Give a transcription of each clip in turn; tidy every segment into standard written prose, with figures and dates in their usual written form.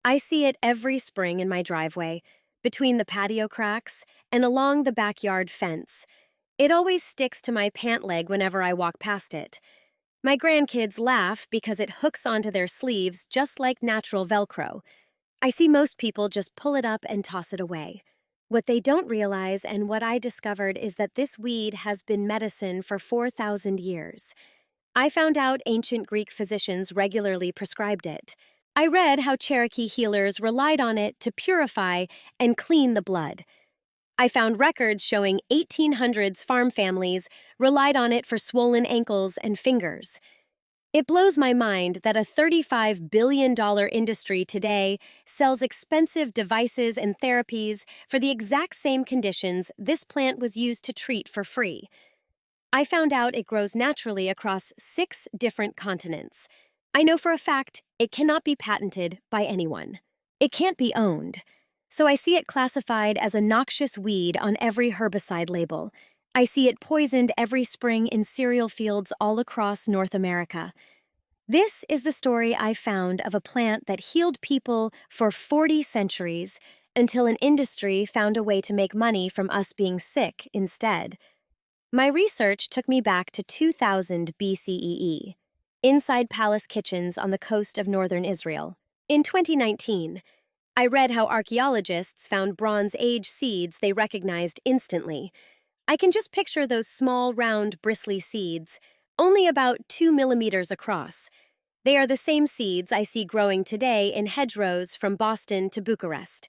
I see it every spring in my driveway, between the patio cracks and along the backyard fence. It always sticks to my pant leg whenever I walk past it. My grandkids laugh because it hooks onto their sleeves just like natural Velcro. I see most people just pull it up and toss it away. What they don't realize and what I discovered is that this weed has been medicine for 4,000 years. I found out ancient Greek physicians regularly prescribed it. I read how Cherokee healers relied on it to purify and clean the blood. I found records showing 1800s farm families relied on it for swollen ankles and fingers. It blows my mind that a $35 billion industry today sells expensive devices and therapies for the exact same conditions this plant was used to treat for free. I found out it grows naturally across 6 different continents. I know for a fact it cannot be patented by anyone. It can't be owned. So I see it classified as a noxious weed on every herbicide label. I see it poisoned every spring in cereal fields all across North America. This is the story I found of a plant that healed people for 40 centuries until an industry found a way to make money from us being sick instead. My research took me back to 2000 BCEE, inside palace kitchens on the coast of northern Israel. In 2019, I read how archaeologists found Bronze Age seeds they recognized instantly. I can just picture those small, round, bristly seeds, only about 2 millimeters across. They are the same seeds I see growing today in hedgerows from Boston to Bucharest.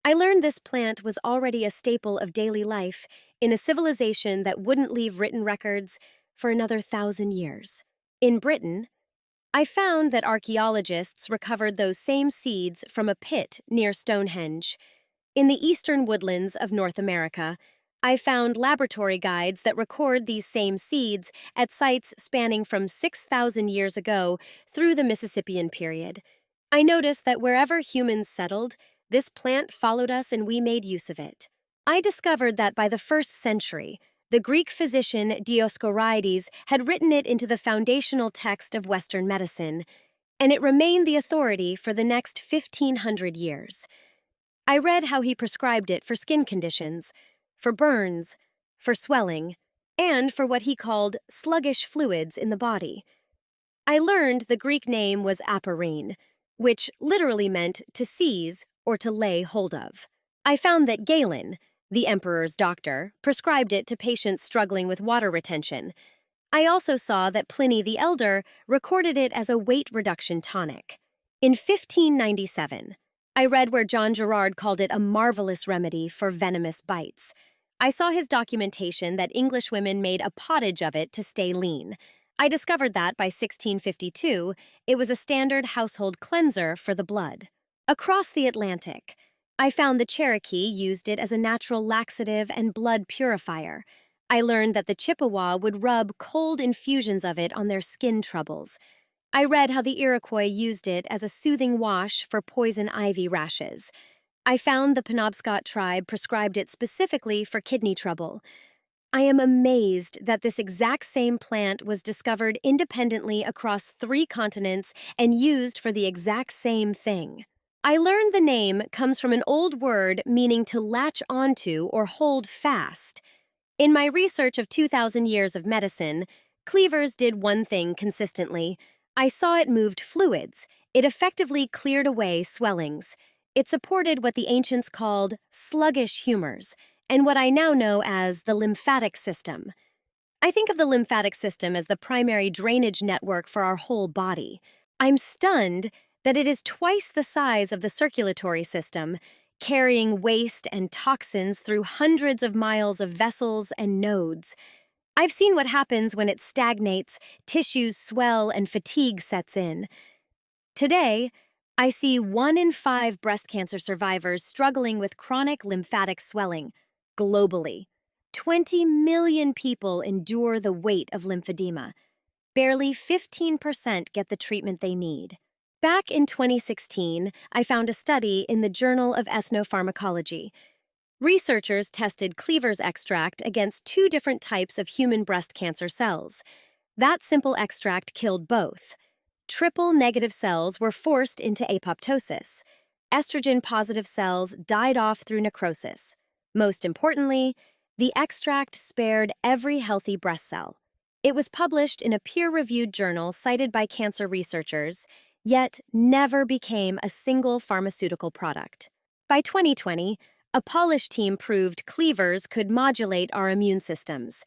I learned this plant was already a staple of daily life in a civilization that wouldn't leave written records for another 1,000 years. In Britain, I found that archaeologists recovered those same seeds from a pit near Stonehenge. In the eastern woodlands of North America, I found laboratory guides that record these same seeds at sites spanning from 6,000 years ago through the Mississippian period. I noticed that wherever humans settled, this plant followed us and we made use of it. I discovered that by the 1st century, the Greek physician Dioscorides had written it into the foundational text of Western medicine, and it remained the authority for the next 1,500 years. I read how he prescribed it for skin conditions, for burns, for swelling, and for what he called sluggish fluids in the body. I learned the Greek name was aporine, which literally meant to seize or to lay hold of. I found that Galen, the emperor's doctor, prescribed it to patients struggling with water retention. I also saw that Pliny the Elder recorded it as a weight reduction tonic. In 1597, I read where John Gerard called it a marvelous remedy for venomous bites. I saw his documentation that English women made a pottage of it to stay lean. I discovered that by 1652, it was a standard household cleanser for the blood. Across the Atlantic, I found the Cherokee used it as a natural laxative and blood purifier. I learned that the Chippewa would rub cold infusions of it on their skin troubles. I read how the Iroquois used it as a soothing wash for poison ivy rashes. I found the Penobscot tribe prescribed it specifically for kidney trouble. I am amazed that this exact same plant was discovered independently across 3 continents and used for the exact same thing. I learned the name comes from an old word meaning to latch onto or hold fast. In my research of 2,000 years of medicine, cleavers did one thing consistently. I saw it moved fluids. It effectively cleared away swellings. It supported what the ancients called sluggish humors, and what I now know as the lymphatic system. I think of the lymphatic system as the primary drainage network for our whole body. I'm stunned that it is twice the size of the circulatory system, carrying waste and toxins through hundreds of miles of vessels and nodes. I've seen what happens when it stagnates, tissues swell, and fatigue sets in. Today, I see 1 in 5 breast cancer survivors struggling with chronic lymphatic swelling globally. 20 million people endure the weight of lymphedema. Barely 15% get the treatment they need. Back in 2016, I found a study in the Journal of Ethnopharmacology. Researchers tested cleaver's extract against 2 different types of human breast cancer cells. That simple extract killed both. Triple-negative cells were forced into apoptosis. Estrogen-positive cells died off through necrosis. Most importantly, the extract spared every healthy breast cell. It was published in a peer-reviewed journal cited by cancer researchers, yet never became a single pharmaceutical product. By 2020, a Polish team proved cleavers could modulate our immune systems.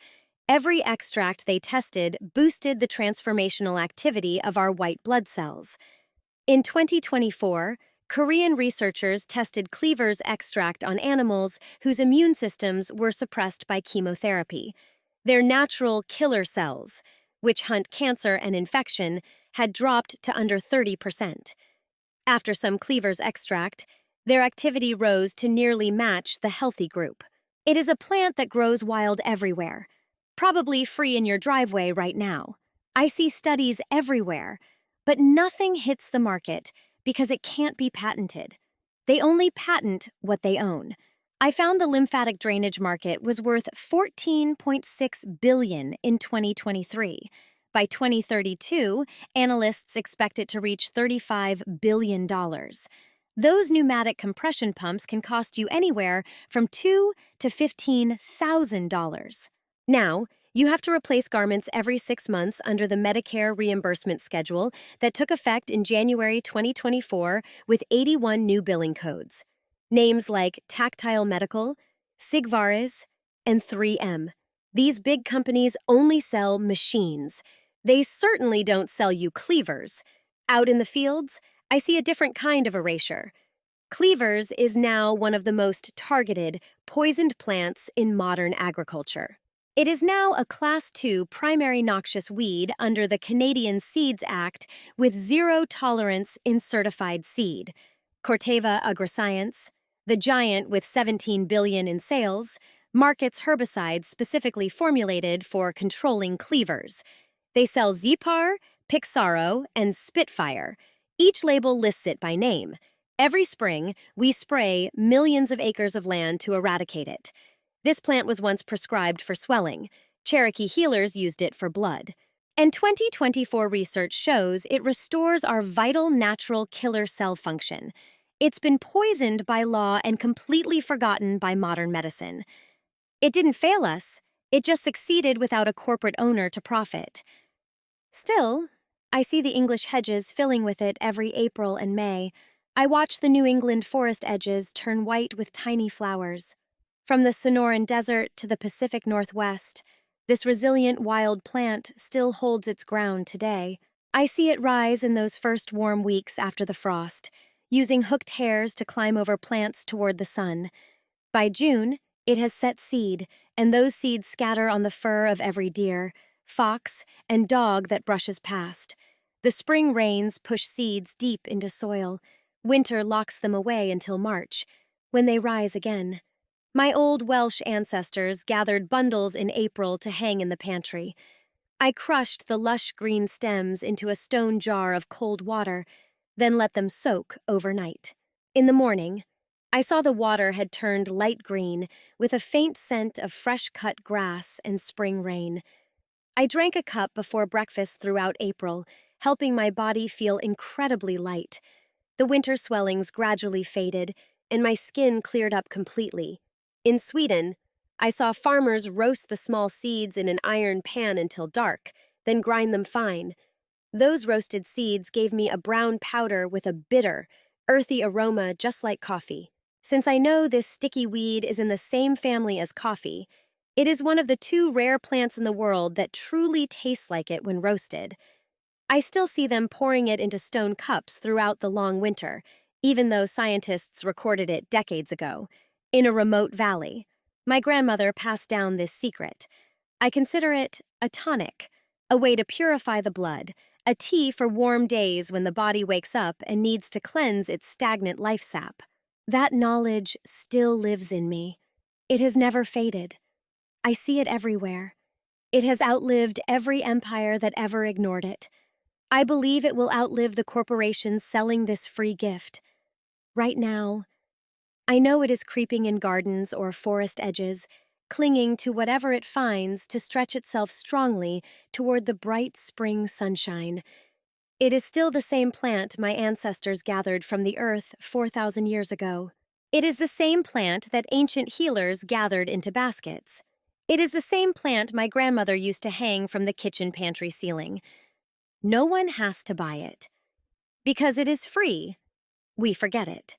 Every extract they tested boosted the transformational activity of our white blood cells. In 2024, Korean researchers tested cleavers extract on animals whose immune systems were suppressed by chemotherapy. Their natural killer cells, which hunt cancer and infection, had dropped to under 30%. After some cleavers extract, their activity rose to nearly match the healthy group. It is a plant that grows wild everywhere, probably free in your driveway right now. I see studies everywhere, but nothing hits the market because it can't be patented. They only patent what they own. I found the lymphatic drainage market was worth $14.6 billion in 2023. By 2032, analysts expect it to reach $35 billion. Those pneumatic compression pumps can cost you anywhere from $2,000 to $15,000. Now, you have to replace garments every 6 months under the Medicare reimbursement schedule that took effect in January 2024 with 81 new billing codes. Names like Tactile Medical, Sigvaris, and 3M. These big companies only sell machines. They certainly don't sell you cleavers. Out in the fields, I see a different kind of erasure. Cleavers is now one of the most targeted, poisoned plants in modern agriculture. It is now a Class II primary noxious weed under the Canadian Seeds Act with zero tolerance in certified seed. Corteva Agriscience, the giant with $17 billion in sales, markets herbicides specifically formulated for controlling cleavers. They sell Zepar, Pixaro, and Spitfire. Each label lists it by name. Every spring, we spray millions of acres of land to eradicate it. This plant was once prescribed for swelling. Cherokee healers used it for blood. And 2024 research shows it restores our vital natural killer cell function. It's been poisoned by law and completely forgotten by modern medicine. It didn't fail us. It just succeeded without a corporate owner to profit. Still, I see the English hedges filling with it every April and May. I watch the New England forest edges turn white with tiny flowers. From the Sonoran Desert to the Pacific Northwest, this resilient wild plant still holds its ground today. I see it rise in those first warm weeks after the frost, using hooked hairs to climb over plants toward the sun. By June, it has set seed, and those seeds scatter on the fur of every deer, fox, and dog that brushes past. The spring rains push seeds deep into soil. Winter locks them away until March, when they rise again. My old Welsh ancestors gathered bundles in April to hang in the pantry. I crushed the lush green stems into a stone jar of cold water, then let them soak overnight. In the morning, I saw the water had turned light green with a faint scent of fresh-cut grass and spring rain. I drank a cup before breakfast throughout April, helping my body feel incredibly light. The winter swellings gradually faded, and my skin cleared up completely. In Sweden, I saw farmers roast the small seeds in an iron pan until dark, then grind them fine. Those roasted seeds gave me a brown powder with a bitter, earthy aroma just like coffee. Since I know this sticky weed is in the same family as coffee, it is one of the 2 rare plants in the world that truly tastes like it when roasted. I still see them pouring it into stone cups throughout the long winter, even though scientists recorded it decades ago. In a remote valley, my grandmother passed down this secret. I consider it a tonic, a way to purify the blood, a tea for warm days when the body wakes up and needs to cleanse its stagnant life sap. That knowledge still lives in me. It has never faded. I see it everywhere. It has outlived every empire that ever ignored it. I believe it will outlive the corporations selling this free gift. Right now, I know it is creeping in gardens or forest edges, clinging to whatever it finds to stretch itself strongly toward the bright spring sunshine. It is still the same plant my ancestors gathered from the earth 4,000 years ago. It is the same plant that ancient healers gathered into baskets. It is the same plant my grandmother used to hang from the kitchen pantry ceiling. No one has to buy it. Because it is free, we forget it.